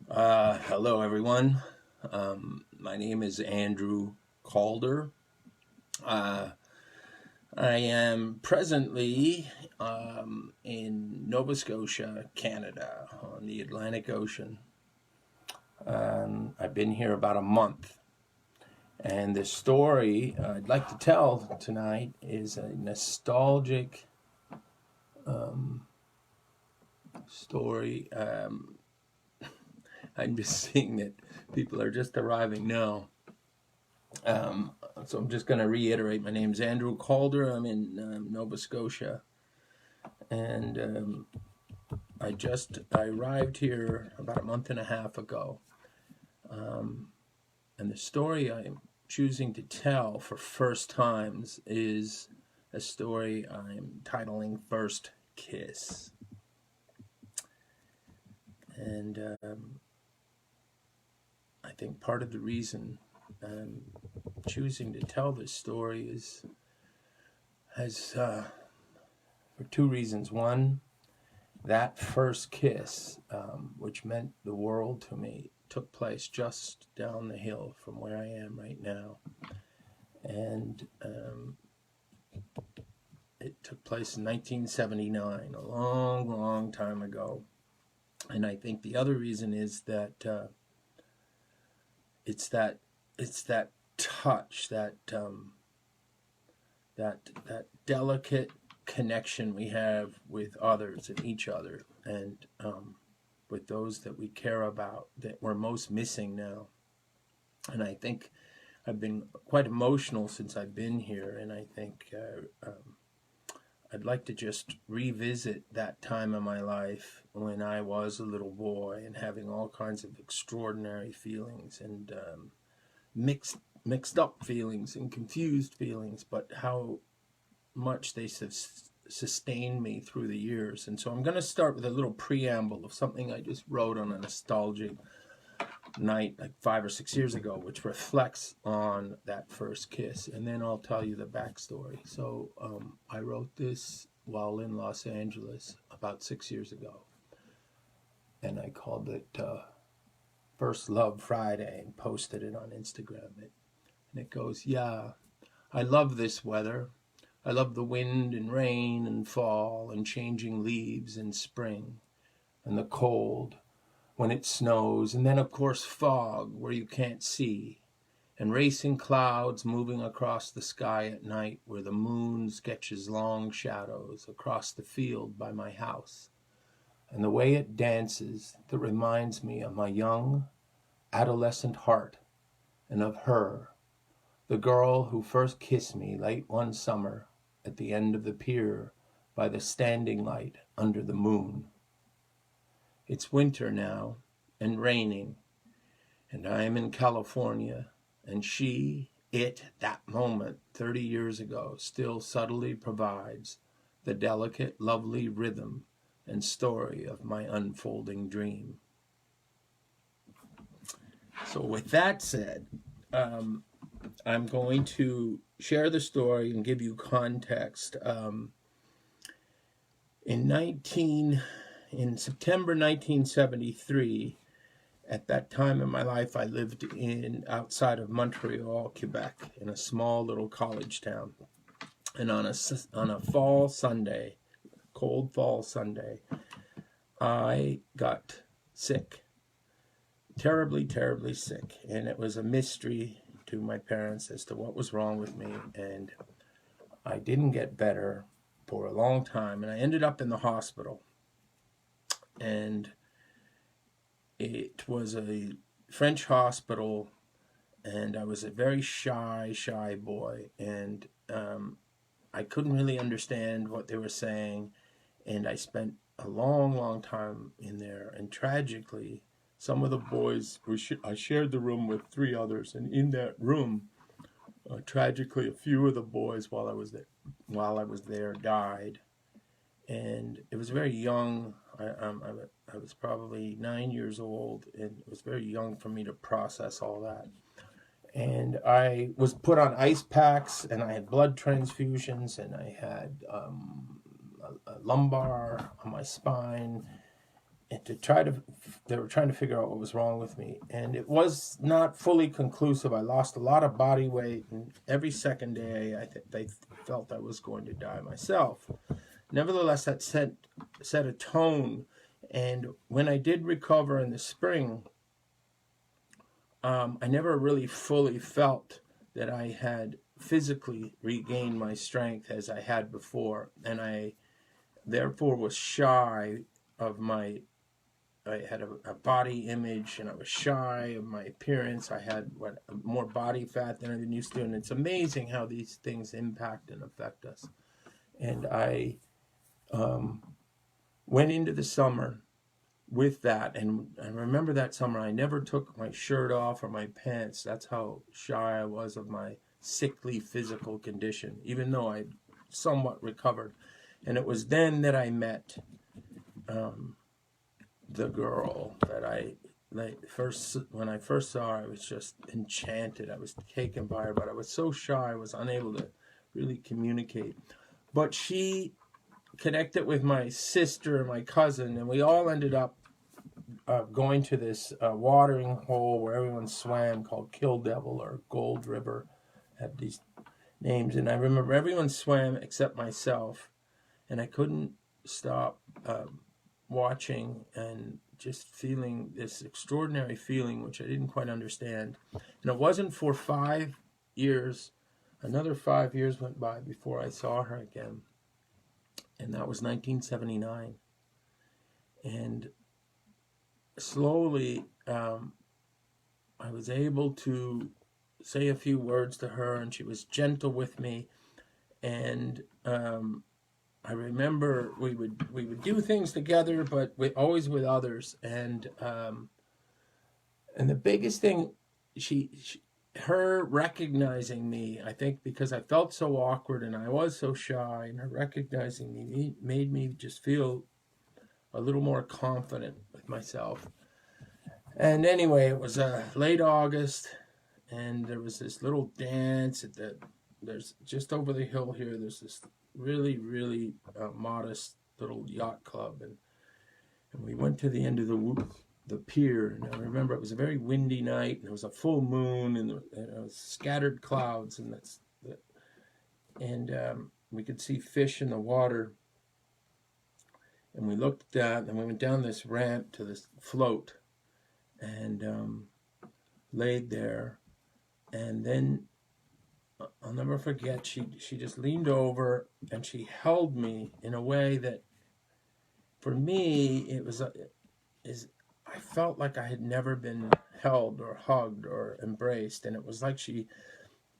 Hello, everyone. My name is Andrew Calder. Uh, I am presently in Nova Scotia, Canada, on the Atlantic Ocean. I've been here about a month. And the story I'd like to tell tonight is a nostalgic story. I'm just seeing that people are just arriving now. So I'm just going to reiterate. My name's Andrew Calder. I'm in Nova Scotia, and I arrived here about a month and a half ago. And the story I'm choosing to tell for first times is a story I'm titling First Kiss. And I think part of the reason I'm choosing to tell this story has for two reasons. One, that first kiss, which meant the world to me, took place just down the hill from where I am right now. And it took place in 1979, a long, long time ago. And I think the other reason is that it's that touch, that delicate connection we have with others and each other, and with those that we care about, that we're most missing now. And I think I've been quite emotional since I've been here, and I think I'd like to just revisit that time of my life when I was a little boy and having all kinds of extraordinary feelings and mixed up feelings and confused feelings, but how much they sustained me through the years. And so I'm going to start with a little preamble of something I just wrote on a nostalgic night like 5 or 6 years ago, which reflects on that first kiss, and then I'll tell you the backstory. So I wrote this while in Los Angeles about 6 years ago, and I called it First Love Friday and posted it on Instagram. And it goes, yeah, I love this weather. I love the wind and rain and fall and changing leaves in spring, and the cold when it snows, and then of course fog where you can't see, and racing clouds moving across the sky at night where the moon sketches long shadows across the field by my house, and the way it dances that reminds me of my young adolescent heart and of her, the girl who first kissed me late one summer at the end of the pier by the standing light under the moon. It's winter now, and raining, and I am in California, and that moment 30 years ago, still subtly provides the delicate, lovely rhythm and story of my unfolding dream. So with that said, I'm going to share the story and give you context. In September 1973, at that time in my life, I lived outside of Montreal, Quebec, in a small little college town. And on a fall Sunday, cold fall Sunday, I got sick, terribly, terribly sick. And it was a mystery to my parents as to what was wrong with me. And I didn't get better for a long time. And I ended up in the hospital. And it was a French hospital, and I was a very shy boy, and I couldn't really understand what they were saying, and I spent a long time in there. And tragically, some of the boys I shared the room with 3 others, and in that room, tragically, a few of the boys while I was there died. And it was very young. I was probably 9 years old, and it was very young for me to process all that. And I was put on ice packs, and I had blood transfusions, and I had a lumbar on my spine, they were trying to figure out what was wrong with me, and it was not fully conclusive. I lost a lot of body weight, and every second day they felt I was going to die myself. Nevertheless, that set a tone, and when I did recover in the spring, I never really fully felt that I had physically regained my strength as I had before, and I therefore was shy of I had a body image, and I was shy of my appearance. I had more body fat than I've been used to, and it's amazing how these things impact and affect us. And I went into the summer with that, and I remember that summer I never took my shirt off or my pants. That's how shy I was of my sickly physical condition, even though I somewhat recovered. And it was then that I met the girl that when I first saw her, I was just enchanted. I was taken by her, but I was so shy I was unable to really communicate. But she connected with my sister and my cousin, and we all ended up going to this watering hole where everyone swam, called Kill Devil or Gold River, had these names. And I remember everyone swam except myself, and I couldn't stop watching and just feeling this extraordinary feeling which I didn't quite understand. And it wasn't for 5 years, another 5 years went by before I saw her again, and that was 1979. And slowly I was able to say a few words to her, and she was gentle with me. And I remember we would do things together, but always with others. And the biggest thing, her recognizing me, I think because I felt so awkward and I was so shy, and her recognizing me made me just feel a little more confident with myself. And anyway, it was late August, and there was this little dance there's just over the hill here. There's this really, really modest little yacht club, and we went to the end of the pier. And I remember it was a very windy night, and there was a full moon, and there was scattered clouds, and we could see fish in the water. And we looked at that, and we went down this ramp to this float, and laid there. And then I'll never forget, she just leaned over and she held me in a way that, for me, I felt like I had never been held or hugged or embraced, and it was like she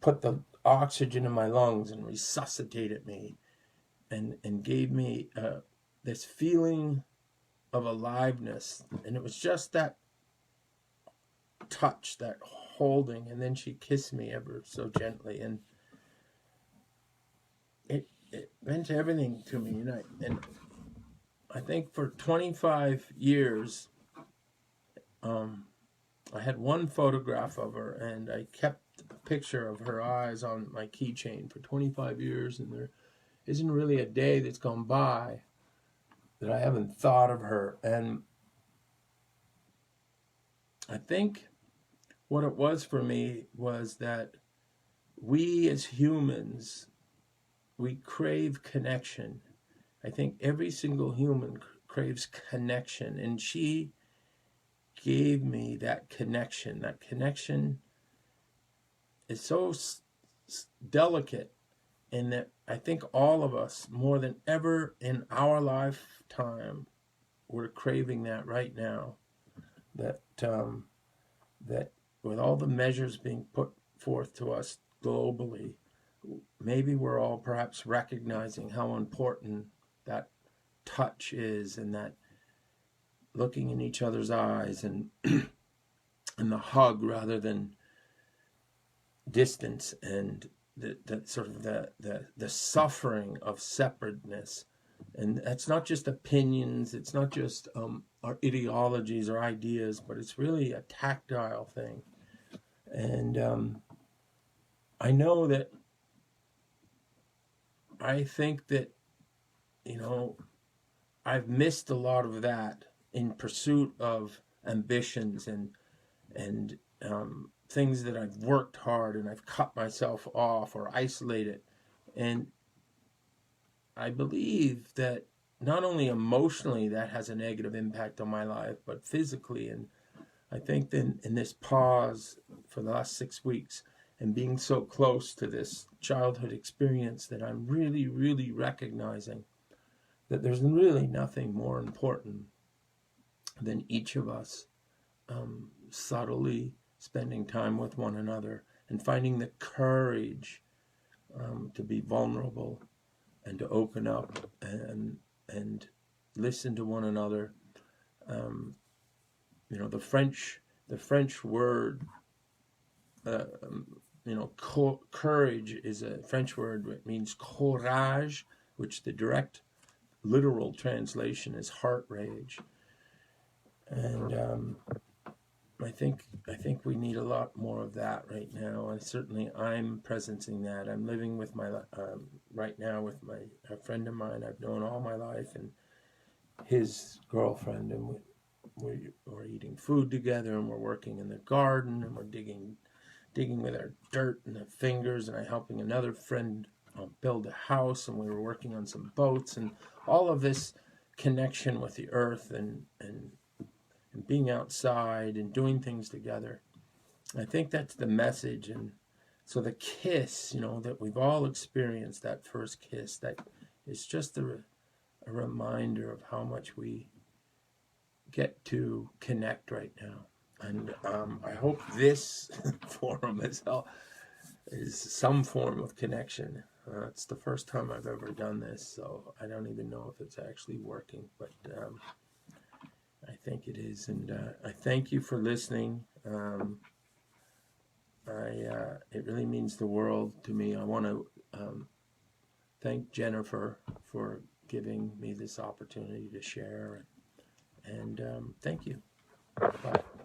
put the oxygen in my lungs and resuscitated me, and gave me this feeling of aliveness. And it was just that touch, that holding, and then she kissed me ever so gently, and it meant everything to me. And I think for 25 years, I had one photograph of her, and I kept a picture of her eyes on my keychain for 25 years, and there isn't really a day that's gone by that I haven't thought of her. And I think what it was for me was that we as humans, we crave connection. I think every single human craves connection, and she gave me that connection. That connection is so delicate, in that I think all of us, more than ever in our lifetime, we're craving that right now. That with all the measures being put forth to us globally, maybe we're all perhaps recognizing how important that touch is, and that looking in each other's eyes, and and the hug rather than distance, and the sort of the suffering of separateness. And that's not just opinions, it's not just our ideologies or ideas, but it's really a tactile thing. And I know that, I think that, I've missed a lot of that in pursuit of ambitions and things that I've worked hard and I've cut myself off or isolated. And I believe that not only emotionally that has a negative impact on my life, but physically. And I think then in this pause for the last 6 weeks and being so close to this childhood experience, that I'm really, really recognizing that there's really nothing more important than each of us subtly spending time with one another and finding the courage to be vulnerable and to open up and listen to one another. You know, the French word, you know, courage is a French word. It means courage, which the direct literal translation is heart rage. And I think we need a lot more of that right now. And certainly I'm presencing that. I'm living with my right now with a friend of mine I've known all my life, and his girlfriend, and we're eating food together, and we're working in the garden, and we're digging with our dirt and the fingers, and I'm helping another friend build a house, and we were working on some boats, and all of this connection with the earth and being outside and doing things together. I think that's the message. And so the kiss, you know, that we've all experienced, that first kiss, that is just a reminder of how much we get to connect right now. And I hope this forum is some form of connection. It's the first time I've ever done this, so I don't even know if it's actually working, but I think it is. And I thank you for listening. It really means the world to me. I want to thank Jennifer for giving me this opportunity to share. And thank you. Bye.